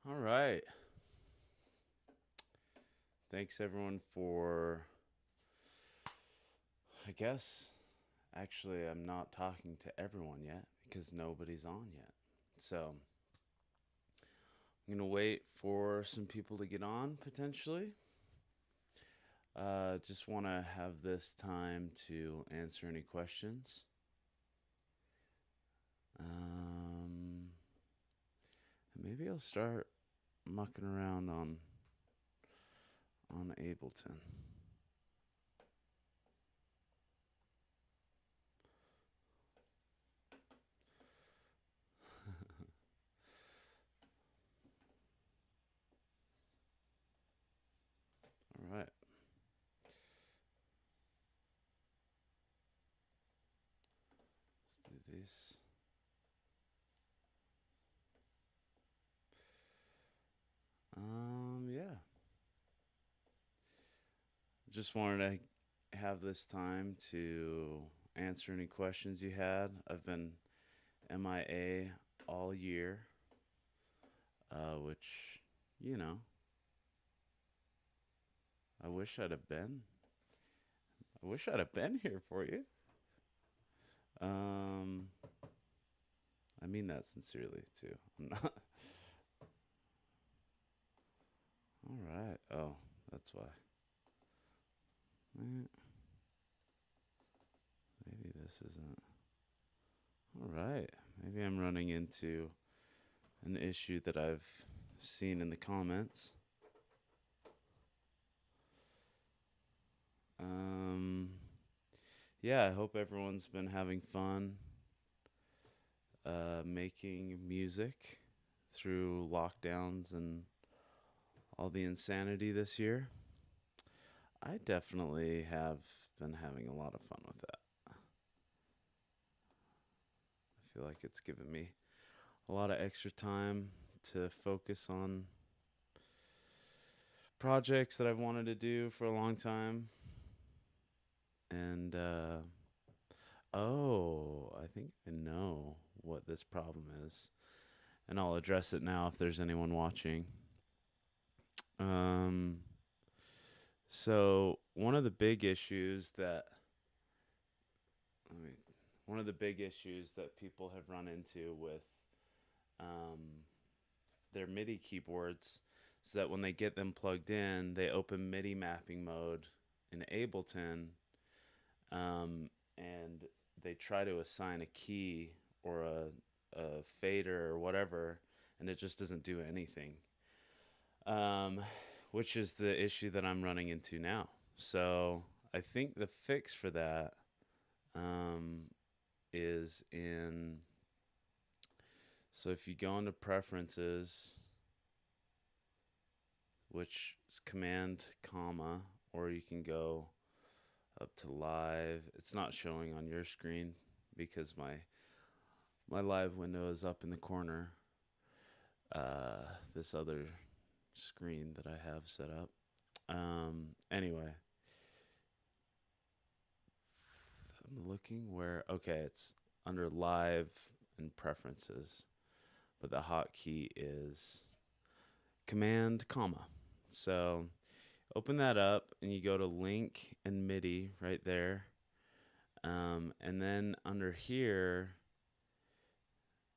All right. Thanks everyone for I guess actually I'm not talking to everyone yet because nobody's on yet. So, I'm going to wait for some people to get on potentially. Just want to have this time to answer any questions. Um, Maybe I'll start mucking around on Ableton. All right. Let's do this. Yeah. Just wanted to have this time to answer any questions you had. I've been MIA all year, which, you know, I wish I'd have been. I wish I'd have been here for you. Um, I mean that sincerely too. I'm not. All right. Oh, that's why. Maybe this isn't. All right. Maybe I'm running into an issue that I've seen in the comments. Um, yeah, I hope everyone's been having fun making music through lockdowns and all the insanity this year. I definitely have been having a lot of fun with that. I feel like it's given me a lot of extra time to focus on projects that I've wanted to do for a long time. And, oh, I think I know what this problem is. And I'll address it now if there's anyone watching. Um, so one of the big issues that I mean, one of the big issues that people have run into with um, their MIDI keyboards is that when they get them plugged in, they open MIDI mapping mode in Ableton, and they try to assign a key or a fader or whatever, and it just doesn't do anything. Um, which is the issue that I'm running into now. So I think the fix for that um, is in. So if you go into preferences, which is command comma, or you can go up to live. It's not showing on your screen because my live window is up in the corner. This other screen that I have set up. Anyway, I'm looking where. Okay, it's under live and preferences, but the hotkey is command comma. So open that up and you go to link and MIDI right there. And then under here,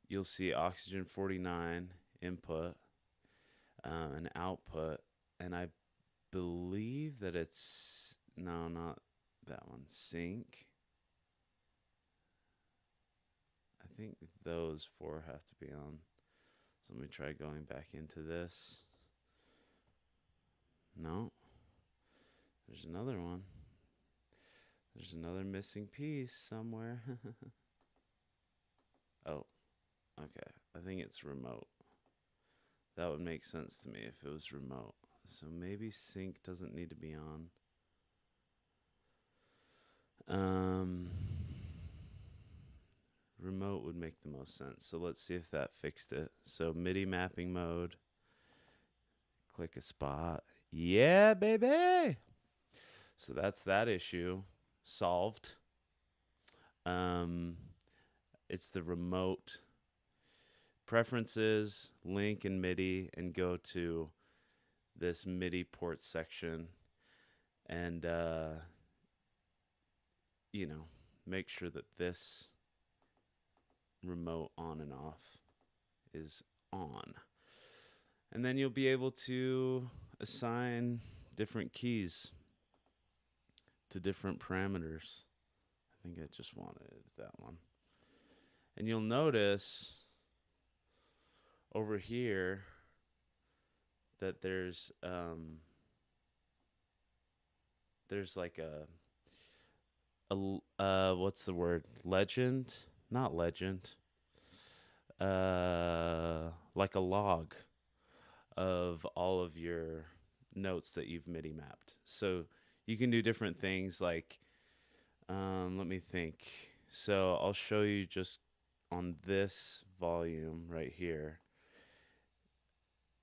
you'll see oxygen 49 input and output. And I believe that it's, no, not that one, sync. I think those four have to be on. So let me try going back into this. No, there's another one. There's another missing piece somewhere. Oh, okay. I think it's remote. That would make sense to me if it was remote. So maybe sync doesn't need to be on. Remote would make the most sense. So let's see if that fixed it. So MIDI mapping mode. Click a spot. Yeah, baby. So that's that issue solved. It's the remote preferences, link in Midi, and go to this Midi port section, and make sure that this remote on and off is on. And then you'll be able to assign different keys to different parameters. I think I just wanted that one. And you'll notice over here that there's like a what's the word? Legend? Not legend. Like a log of all of your notes that you've MIDI mapped. So you can do different things like, let me think. So I'll show you just on this volume right here.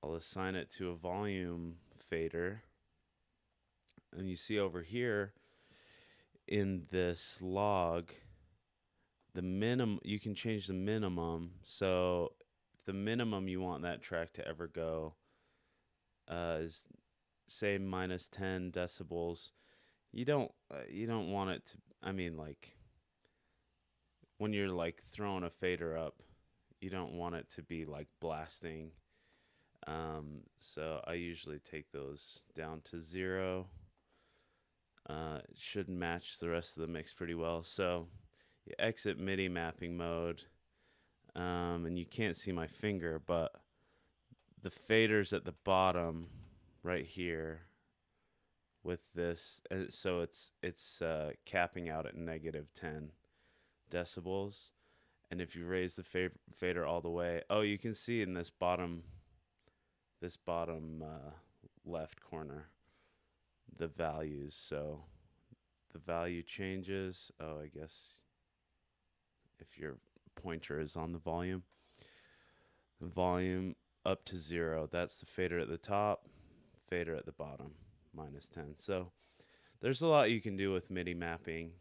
I'll assign it to a volume fader. And you see over here in this log, you can change the minimum. So if the minimum you want that track to ever go is say minus 10 decibels, you don't want it to, like when you're like throwing a fader up, you don't want it to be like blasting. So I usually take those down to 0. It should match the rest of the mix pretty well. So you exit MIDI mapping mode, and you can't see my finger, but the fader's at the bottom right here with this. So it's capping out at negative 10 decibels. And if you raise the fader all the way, you can see in this bottom left corner the values. So the value changes. I guess if your pointer is on the volume up to 0, that's the fader at the top, fader at the bottom, minus 10. So there's a lot you can do with MIDI mapping.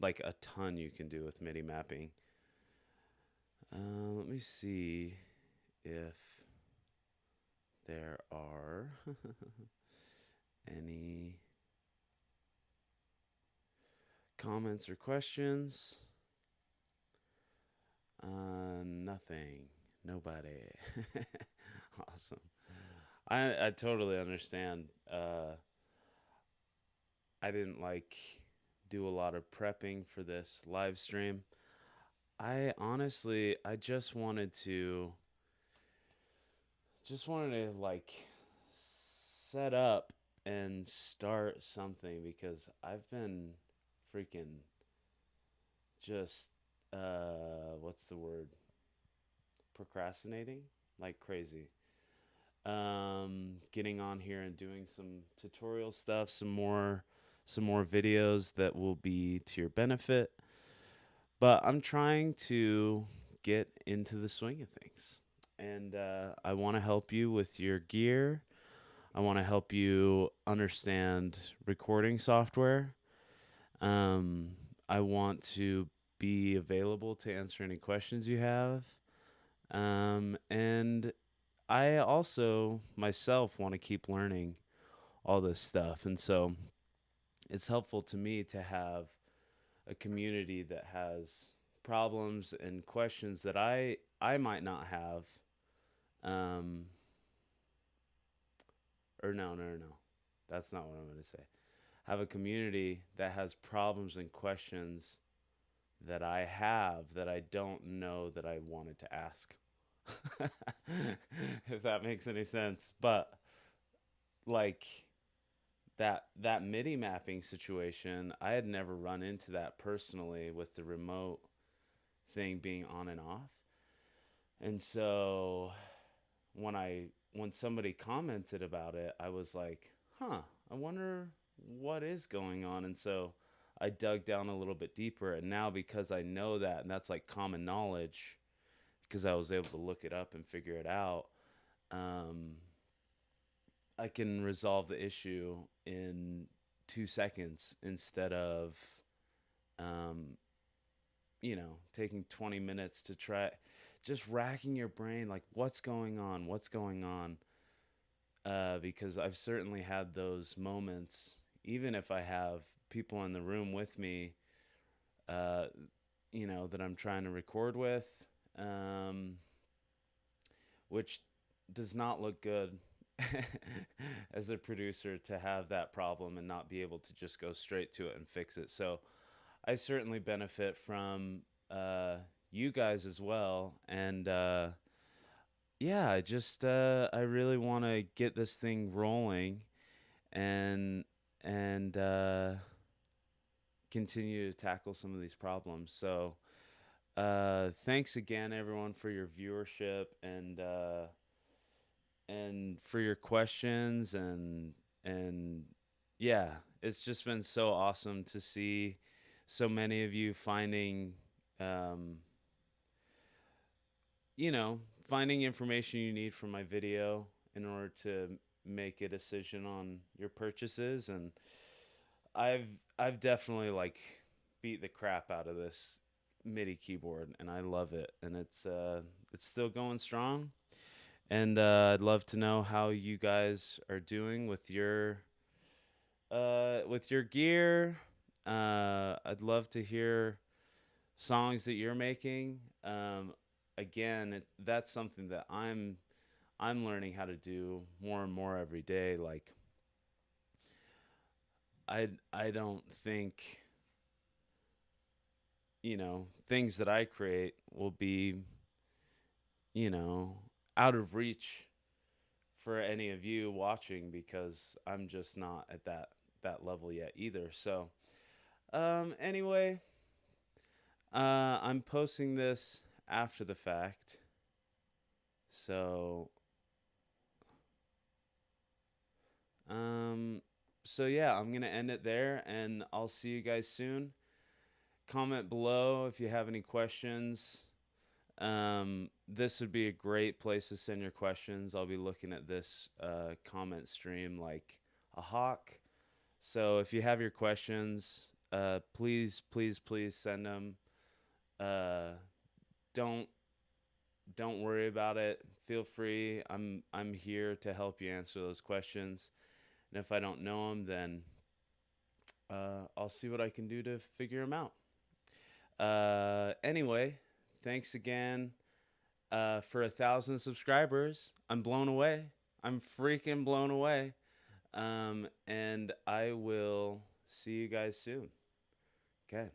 Like a ton you can do with MIDI mapping. Let me see if there are any comments or questions. Nothing. Nobody. Awesome. I totally understand. I didn't do a lot of prepping for this live stream. I just wanted to set up and start something, because I've been freaking just what's the word? Procrastinating like crazy. Getting on here and doing some tutorial stuff, some more videos that will be to your benefit. But I'm trying to get into the swing of things. And I want to help you with your gear. I want to help you understand recording software. I want to be available to answer any questions you have. And I also myself want to keep learning all this stuff. And so it's helpful to me to have a community that has problems and questions that I might not have. Or no. That's not what I'm going to say. Have a community that has problems and questions that I have that I don't know that I wanted to ask. If that makes any sense. But like that MIDI mapping situation, I had never run into that personally with the remote thing being on and off. And so when somebody commented about it, I was like, I wonder what is going on. And so I dug down a little bit deeper, and now because I know that, and that's like common knowledge, because I was able to look it up and figure it out, I can resolve the issue in 2 seconds instead of taking 20 minutes to try, just racking your brain, like what's going on, because I've certainly had those moments, even if I have people in the room with me, uh, that I'm trying to record with, um, which does not look good as a producer to have that problem and not be able to just go straight to it and fix it. So I certainly benefit from you guys as well. And yeah, I really want to get this thing rolling and and continue to tackle some of these problems. So thanks again, everyone, for your viewership and for your questions and yeah, it's just been so awesome to see so many of you um, finding information you need from my video in order to make a decision on your purchases. And I've I've definitely like beat the crap out of this MIDI keyboard, and I love it, and it's still going strong. And I'd love to know how you guys are doing with your gear. I'd love to hear songs that you're making. Again, that's something that I'm learning how to do more and more every day. Like I don't think things that I create will be you know out of reach for any of you watching, because I'm just not at that level yet either. So anyway, I'm posting this after the fact. So um so yeah, I'm going to end it there, and I'll see you guys soon. Comment below if you have any questions. This would be a great place to send your questions. I'll be looking at this comment stream like a hawk. So if you have your questions, please, please, please send them. Uh, don't don't worry about it. Feel free. I'm here to help you answer those questions. And if I don't know them, then I'll see what I can do to figure them out. Anyway, thanks again for 1,000 subscribers. I'm blown away. I'm freaking blown away. And I will see you guys soon. Okay.